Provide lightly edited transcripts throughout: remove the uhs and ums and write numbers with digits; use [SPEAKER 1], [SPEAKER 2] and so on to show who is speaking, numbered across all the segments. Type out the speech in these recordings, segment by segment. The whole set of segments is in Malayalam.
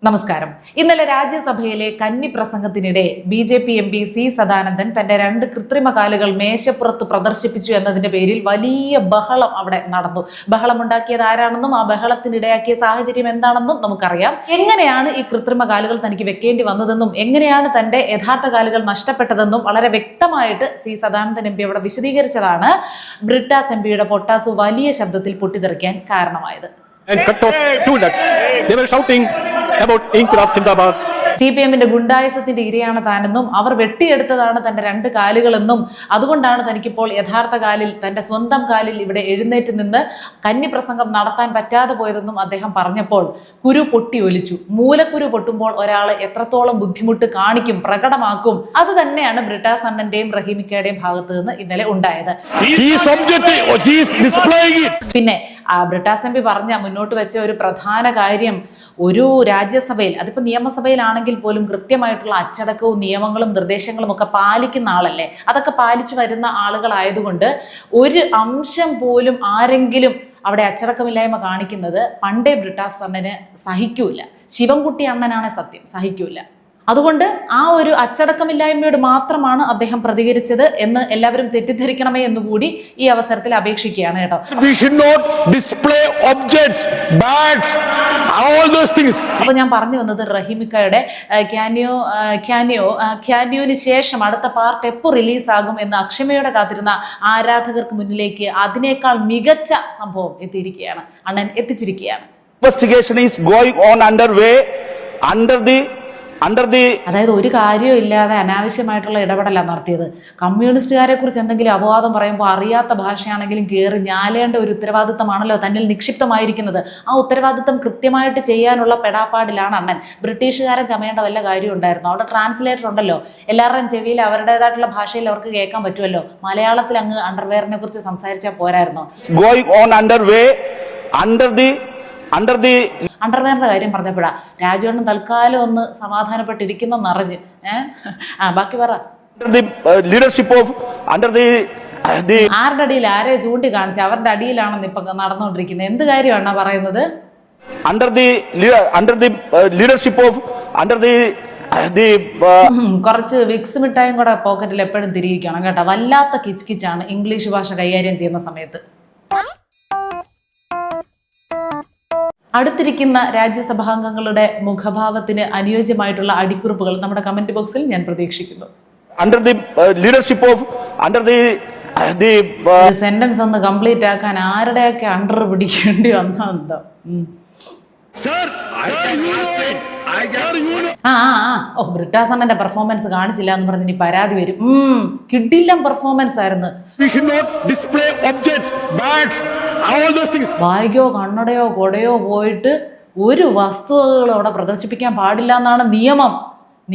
[SPEAKER 1] നമസ്കാരം. ഇന്നലെ രാജ്യസഭയിലെ കന്നി പ്രസംഗത്തിനിടെ BJP. M P C Sadanandan തന്റെ 2 കൃത്രിമ കാലുകൾ മേശപ്പുറത്ത് പ്രദർശിപ്പിച്ചു എന്നതിന്റെ പേരിൽ വലിയ ബഹളം അവിടെ നടന്നു. ബഹളമുണ്ടാക്കിയത് ആരാണെന്നും ആ ബഹളത്തിനിടയാക്കിയ സാഹചര്യം എന്താണെന്നും നമുക്കറിയാം. എങ്ങനെയാണ് ഈ കൃത്രിമ കാലുകൾ തനിക്ക് വെക്കേണ്ടി വന്നതെന്നും എങ്ങനെയാണ് തന്റെ യഥാർത്ഥ കാലുകൾ നഷ്ടപ്പെട്ടതെന്നും വളരെ വ്യക്തമായിട്ട് സി സദാനന്ദൻ എം പി അവിടെ വിശദീകരിച്ചതാണ് ബ്രിട്ടാസ് എം പിയുടെ പൊട്ടാസ് വലിയ ശബ്ദത്തിൽ പൊട്ടിത്തെറിക്കാൻ കാരണമായത്.
[SPEAKER 2] And cut off 2 nuts. They were shouting about Inqilab Zindabad.
[SPEAKER 1] CPM-ന്റെ ഗുണ്ടായുസത്തിന്റെ ഇരയാണ് താനെന്നും അവർ വെട്ടിയെടുത്തതാണ് തന്റെ 2 കാലുകളെന്നും അതുകൊണ്ടാണ് തനിക്കിപ്പോൾ യഥാർത്ഥ കാലിൽ തന്റെ സ്വന്തം കാലിൽ ഇവിടെ എഴുന്നേറ്റ് നിന്ന് കന്നിപ്രസംഗം നടത്താൻ പറ്റാതെ പോയതെന്നും അദ്ദേഹം പറഞ്ഞപ്പോൾ കുരു പൊട്ടി ഒലിച്ചു. മൂലക്കുരു പൊട്ടുമ്പോൾ ഒരാൾ എത്രത്തോളം ബുദ്ധിമുട്ട് കാണിക്കും, പ്രകടമാക്കും. അത് തന്നെയാണ് ബ്രിട്ടാസ് അണ്ണന്റെയും റഹീമിക്കയുടെയും ഭാഗത്ത് നിന്ന് ഇന്നലെ ഉണ്ടായത്. പിന്നെ ബ്രിട്ടാസ് എം പി പറഞ്ഞ മുന്നോട്ട് വെച്ച ഒരു പ്രധാന കാര്യം, ഒരു രാജ്യസഭയിൽ അതിപ്പോ നിയമസഭയിലാണെങ്കിൽ പോലും കൃത്യമായിട്ടുള്ള അച്ചടക്കവും നിയമങ്ങളും നിർദ്ദേശങ്ങളും ഒക്കെ പാലിക്കുന്ന ആളല്ലേ, അതൊക്കെ പാലിച്ചു വരുന്ന ആളുകളായതുകൊണ്ട് ഒരു അംശം പോലും ആരെങ്കിലും അവിടെ അച്ചടക്കമില്ലായ്മ കാണിക്കുന്നത് പണ്ടേ ബ്രിട്ടാസ് അണ്ണന് സഹിക്കൂല. ശിവൻകുട്ടി അണ്ണനാണ് സത്യം, സഹിക്കൂല. അതുകൊണ്ട് ആ ഒരു അച്ചടക്കമില്ലായ്മയോട് മാത്രമാണ് അദ്ദേഹം പ്രതികരിച്ചത് എന്ന് എല്ലാവരും തെറ്റിദ്ധരിക്കണമേ എന്നുകൂടി ഈ അവസരത്തിൽ അപേക്ഷിക്കുകയാണ് കേട്ടോ. അപ്പൊ ഞാൻ പറഞ്ഞു വന്നത് റഹീമിക്കയുടെ ക്യാനിയോന് ശേഷം അടുത്ത പാർട്ട് എപ്പോൾ റിലീസാകും എന്ന് അക്ഷമയോടെ കാത്തിരുന്ന ആരാധകർക്ക് മുന്നിലേക്ക് അതിനേക്കാൾ മികച്ച സംഭവം എത്തിയിരിക്കുകയാണ്, അണ്ണൻ എത്തിച്ചിരിക്കുകയാണ്. അതായത് ഒരു കാര്യവും ഇല്ലാതെ അനാവശ്യമായിട്ടുള്ള ഇടപെടലാണ് നടത്തിയത്. കമ്മ്യൂണിസ്റ്റുകാരെ കുറിച്ച് എന്തെങ്കിലും അപവാദം പറയുമ്പോൾ അറിയാത്ത ഭാഷയാണെങ്കിലും കയറി ഞാലേണ്ട ഒരു ഉത്തരവാദിത്തമാണല്ലോ തന്നിൽ നിക്ഷിപ്തമായിരിക്കുന്നത്. ആ ഉത്തരവാദിത്തം കൃത്യമായിട്ട് ചെയ്യാനുള്ള പെടാപ്പാടിലാണ് അണ്ണൻ. ബ്രിട്ടീഷുകാരൻ ചമയേണ്ട വല്ല കാര്യം ഉണ്ടായിരുന്നു? അവിടെ ട്രാൻസ്ലേറ്റർ ഉണ്ടല്ലോ, എല്ലാവരുടെയും ചെവിയിൽ അവരുടേതായിട്ടുള്ള ഭാഷയിൽ അവർക്ക് കേൾക്കാൻ പറ്റുമല്ലോ. മലയാളത്തിൽ അങ്ങ് അണ്ടർവെയറിനെ കുറിച്ച് സംസാരിച്ചാൽ പോരായിരുന്നോ? അണ്ടർവെയറിന്റെ കാര്യം പറഞ്ഞപ്പോഴാ രാജുവണ്ണൻ തൽക്കാലം ഒന്ന് സമാധാനപ്പെട്ടിരിക്കുന്നറിഞ്ഞ് ബാക്കി പറ. ആരുടെ അടിയിൽ ആരെ ചൂണ്ടിക്കാണിച്ച അവരുടെ അടിയിലാണെന്ന് ഇപ്പൊ നടന്നുകൊണ്ടിരിക്കുന്നത്. എന്ത് കാര്യമാണ് പറയുന്നത്? കുറച്ച് വിക്സ് മിഠായും കൂടെ പോക്കറ്റിൽ എപ്പോഴും തിരികണം കേട്ടോ. വല്ലാത്ത കിച്ച് ഇംഗ്ലീഷ് ഭാഷ കൈകാര്യം ചെയ്യുന്ന സമയത്ത്. അടുത്തിരിക്കുന്ന രാജ്യസഭാംഗങ്ങളുടെ മുഖഭാവത്തിന് അനുയോജ്യമായിട്ടുള്ള അടിക്കുറിപ്പുകൾ നമ്മുടെ കമന്റ് ബോക്സിൽ ഞാൻ പ്രതീക്ഷിക്കുന്നു. സെന്റൻസ് ഒന്ന് കംപ്ലീറ്റ് ആക്കാൻ ആരുടെയൊക്കെ അണ്ടർ പിടിക്കേണ്ടി വന്നോ എന്തോ. ബ്രിട്ടാസ് അണ്ണന്റെ പെർഫോമൻസ് കാണിച്ചില്ല എന്ന് പറഞ്ഞ് ഇനി പരാതി വരും. കിടിലം പെർഫോമൻസ് ആയിരുന്നു. ബാഗോ കണ്ണടയോ കൊടയോ പോയിട്ട് ഒരു വസ്തുവകളും അവിടെ പ്രദർശിപ്പിക്കാൻ പാടില്ല എന്നാണ് നിയമം.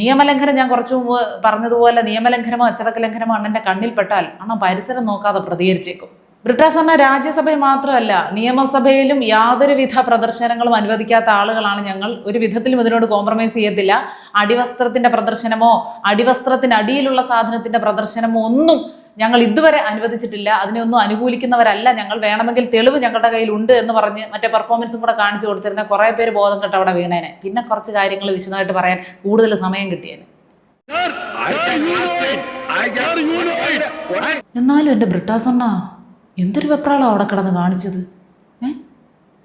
[SPEAKER 1] നിയമലംഘനം ഞാൻ കുറച്ചു മുമ്പ് പറഞ്ഞതുപോലെ നിയമലംഘനമോ അച്ചടക്ക ലംഘനമോ അണ്ണന്റെ കണ്ണിൽപ്പെട്ടാൽ അണ്ണൻ പരിസരം നോക്കാതെ പ്രതികരിച്ചേക്കും. ബ്രിട്ടാസ് അണ്ണ രാജ്യസഭയിൽ മാത്രമല്ല നിയമസഭയിലും യാതൊരുവിധ പ്രദർശനങ്ങളും അനുവദിക്കാത്ത ആളുകളാണ് ഞങ്ങൾ. ഒരു വിധത്തിലും ഇതിനോട് കോംപ്രമൈസ് ചെയ്യത്തില്ല. അടിവസ്ത്രത്തിന്റെ പ്രദർശനമോ അടിവസ്ത്രത്തിനടിയിലുള്ള സാധനത്തിന്റെ പ്രദർശനമോ ഒന്നും ഞങ്ങൾ ഇതുവരെ അനുവദിച്ചിട്ടില്ല. അതിനെയൊന്നും അനുകൂലിക്കുന്നവരല്ല ഞങ്ങൾ. വേണമെങ്കിൽ തെളിവ് ഞങ്ങളുടെ കയ്യിലുണ്ട് എന്ന് പറഞ്ഞ് മറ്റേ പെർഫോമൻസും കൂടെ കാണിച്ചു കൊടുത്തിരുന്ന കുറെ പേര് ബോധം കെട്ട് അവിടെ വീണേനെ. പിന്നെ കുറച്ച് കാര്യങ്ങൾ വിശദമായിട്ട് പറയാൻ കൂടുതൽ സമയം കിട്ടിയേനെ. എന്നാലും എൻ്റെ ബ്രിട്ടാസ് അണ്ണ എന്തൊരു വെപ്രാളോ അവിടെ കിടന്ന് കാണിച്ചത്.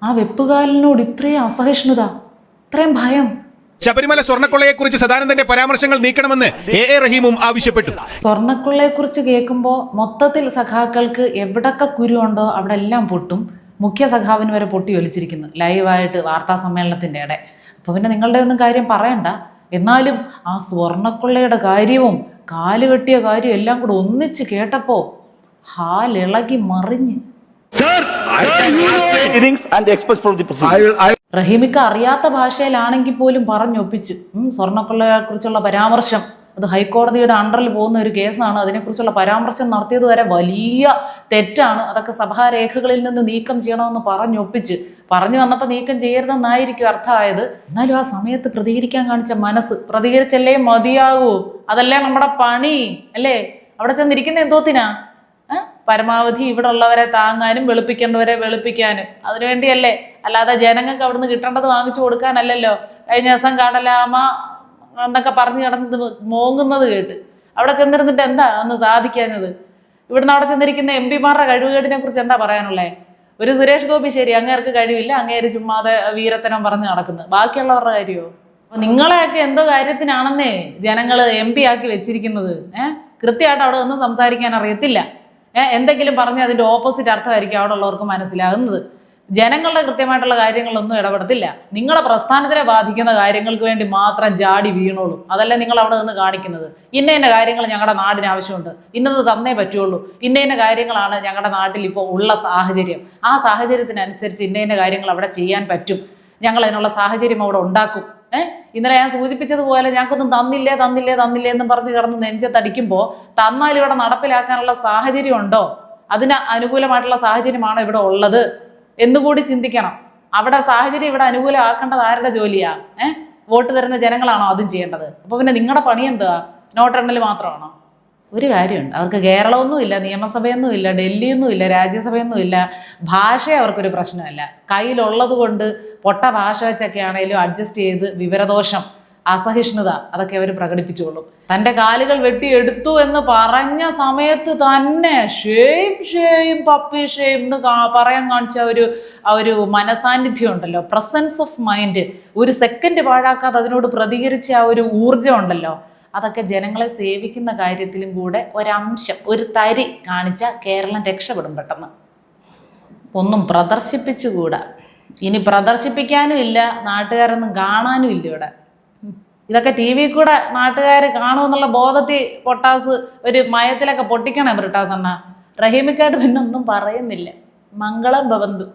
[SPEAKER 1] ആ വെപ്പുകാലിനോട് ഇത്രയും അസഹിഷ്ണുത, ഇത്രയും ഭയം.
[SPEAKER 2] ശബരിമല സ്വർണ്ണക്കൊള്ളയെക്കുറിച്ച് സദാനന്ദന്റെ പരാമർശങ്ങൾ നീക്കണമെന്ന് എ റഹീമും ആവശ്യപ്പെട്ടു.
[SPEAKER 1] സ്വർണ്ണക്കൊള്ളയെക്കുറിച്ച് കേൾക്കുമ്പോൾ മൊത്തത്തിൽ സഖാക്കൾക്ക് എവിടൊക്കെ കുരുണ്ടോ അവിടെ എല്ലാം പൊട്ടും. മുഖ്യ സഖാവിന് വരെ പൊട്ടി ഒലിച്ചിരിക്കുന്നു ലൈവായിട്ട് വാർത്താ സമ്മേളനത്തിന്റെ ഇടെ. അപ്പൊ പിന്നെ നിങ്ങളുടെ ഒന്നും കാര്യം പറയണ്ട. എന്നാലും ആ സ്വർണ്ണക്കൊള്ളയുടെ കാര്യവും കാല് വെട്ടിയ കാര്യവും എല്ലാം കൂടെ ഒന്നിച്ച് കേട്ടപ്പോ ഹാലിളകി മറിഞ്ഞ്. റഹീമിക്ക അറിയാത്ത ഭാഷയിലാണെങ്കിൽ പോലും പറഞ്ഞൊപ്പിച്ചു. സ്വർണ്ണക്കൊള്ളയെ കുറിച്ചുള്ള പരാമർശം, അത് ഹൈക്കോടതിയുടെ അണ്ടറിൽ പോകുന്ന ഒരു കേസാണ്. അതിനെക്കുറിച്ചുള്ള പരാമർശം നടത്തിയത് വരെ വലിയ തെറ്റാണ്. അതൊക്കെ സഭാരേഖകളിൽ നിന്ന് നീക്കം ചെയ്യണമെന്ന് പറഞ്ഞൊപ്പിച്ച് പറഞ്ഞു വന്നപ്പോൾ നീക്കം ചെയ്യരുതെന്നായിരിക്കും അർത്ഥമായത്. എന്നാലും ആ സമയത്ത് പ്രതികരിക്കാൻ കാണിച്ച മനസ്സ്, പ്രതികരിച്ചല്ലേ മതിയാകൂ. അതല്ലേ നമ്മുടെ പണി അല്ലേ? അവിടെ ചെന്നിരിക്കുന്ന എന്തോത്തിനാ? പരമാവധി ഇവിടെ ഉള്ളവരെ താങ്ങാനും വെളുപ്പിക്കേണ്ടവരെ വെളുപ്പിക്കാനും അതിനുവേണ്ടിയല്ലേ. അല്ലാതെ ജനങ്ങൾക്ക് അവിടുന്ന് കിട്ടേണ്ടത് വാങ്ങിച്ചു കൊടുക്കാനല്ലല്ലോ. കഴിഞ്ഞ ദിവസം കടലാമ എന്നൊക്കെ പറഞ്ഞു കിടന്നത് മോങ്ങുന്നത് കേട്ട് അവിടെ ചെന്നിരുന്നിട്ട് എന്താ അന്ന് സാധിക്കാഞ്ഞത്? ഇവിടുന്ന് അവിടെ ചെന്നിരിക്കുന്ന എം പിമാരുടെ കഴിവുകേടിനെ കുറിച്ച് എന്താ പറയാനുള്ളേ? ഒരു സുരേഷ് ഗോപി ശരി, അങ്ങേർക്ക് കഴിവില്ല, അങ്ങേര് ചുമ്മാതെ വീരത്തനം പറഞ്ഞ് നടക്കുന്നത്. ബാക്കിയുള്ളവരുടെ കാര്യമോ? നിങ്ങളെയൊക്കെ എന്തോ കാര്യത്തിനാണെന്നേ ജനങ്ങൾ MP ആക്കി വെച്ചിരിക്കുന്നത്. കൃത്യമായിട്ട് അവിടെ ഒന്നും സംസാരിക്കാൻ അറിയത്തില്ല. എന്തെങ്കിലും പറഞ്ഞ് അതിൻ്റെ ഓപ്പോസിറ്റ് അർത്ഥമായിരിക്കും അവിടെ ഉള്ളവർക്ക് മനസ്സിലാകുന്നത്. ജനങ്ങളുടെ കൃത്യമായിട്ടുള്ള കാര്യങ്ങളൊന്നും ഇടപെടത്തില്ല. നിങ്ങളുടെ പ്രസ്ഥാനത്തിനെ ബാധിക്കുന്ന കാര്യങ്ങൾക്ക് വേണ്ടി മാത്രം ജാടി വീണോളൂ. അതല്ല നിങ്ങൾ അവിടെ നിന്ന് കാണിക്കുന്നത്. ഇന്ന കാര്യങ്ങൾ ഞങ്ങളുടെ നാടിന് ആവശ്യമുണ്ട്, ഇന്നത് തന്നേ പറ്റുള്ളൂ, ഇന്ന കാര്യങ്ങളാണ് ഞങ്ങളുടെ നാട്ടിൽ ഇപ്പോൾ ഉള്ള സാഹചര്യം, ആ സാഹചര്യത്തിനനുസരിച്ച് ഇന്ന കാര്യങ്ങൾ അവിടെ ചെയ്യാൻ പറ്റും, ഞങ്ങൾ അതിനുള്ള സാഹചര്യം അവിടെ ഉണ്ടാക്കും. ഇന്നലെ ഞാൻ സൂചിപ്പിച്ചതുപോലെ ഞങ്ങൾക്കൊന്നും തന്നില്ലേ എന്നും പറഞ്ഞ് കിടന്ന് നെഞ്ചത്തടിക്കുമ്പോൾ തന്നാൽ ഇവിടെ നടപ്പിലാക്കാനുള്ള സാഹചര്യം ഉണ്ടോ? അതിന് അനുകൂലമായിട്ടുള്ള സാഹചര്യമാണോ ഇവിടെ ഉള്ളത് എന്നുകൂടി ചിന്തിക്കണം. അവിടെ സാഹചര്യം ഇവിടെ അനുകൂലമാക്കേണ്ടത് ആരുടെ ജോലിയാ? വോട്ട് തരുന്ന ജനങ്ങളാണോ അതും ചെയ്യേണ്ടത്? അപ്പോൾ പിന്നെ നിങ്ങളുടെ പണി എന്തുവാ? നോട്ടെണ്ണൽ മാത്രമാണോ? ഒരു കാര്യമുണ്ട്, അവർക്ക് കേരളമൊന്നുമില്ല, നിയമസഭയൊന്നും ഇല്ല, ഡൽഹിയൊന്നും ഇല്ല, രാജ്യസഭയൊന്നും ഇല്ല. ഭാഷ അവർക്കൊരു പ്രശ്നമല്ല. കയ്യിലുള്ളത് കൊണ്ട് പൊട്ട ഭാഷ വെച്ചൊക്കെ ആണെങ്കിലും അഡ്ജസ്റ്റ് ചെയ്ത് വിവരദോഷം, അസഹിഷ്ണുത അതൊക്കെ അവർ പ്രകടിപ്പിച്ചോളും. തൻ്റെ കാലുകൾ വെട്ടിയെടുത്തു എന്ന് പറഞ്ഞ സമയത്ത് തന്നെ ഷെയിം പപ്പി ഷെയിം എന്ന് പറയാൻ കാണിച്ച ഒരു മനസാന്നിധ്യം ഉണ്ടല്ലോ, പ്രസൻസ് ഓഫ് മൈൻഡ്, ഒരു സെക്കൻഡ് പാഴാക്കാതെ അതിനോട് പ്രതികരിച്ച ആ ഒരു ഊർജ്ജം ഉണ്ടല്ലോ, അതൊക്കെ ജനങ്ങളെ സേവിക്കുന്ന കാര്യത്തിലും കൂടെ ഒരംശം, ഒരു തരി കാണിച്ച കേരളം രക്ഷപ്പെടും പെട്ടെന്ന്. ഒന്നും പ്രദർശിപ്പിച്ചുകൂടാ. ഇനി പ്രദർശിപ്പിക്കാനും ഇല്ല, നാട്ടുകാരൊന്നും കാണാനും ഇല്ല ഇവിടെ. ഇതൊക്കെ TV കൂടെ നാട്ടുകാർ കാണുമെന്നുള്ള ബോധത്തിൽ പൊട്ടാസ് ഒരു മയത്തിലൊക്കെ പൊട്ടിക്കണേ ബ്രിട്ടാസ് അണ്ണ. റഹീമിക്കായിട്ട് പിന്നെ ഒന്നും പറയുന്നില്ല. മംഗളം ഭവന്തു.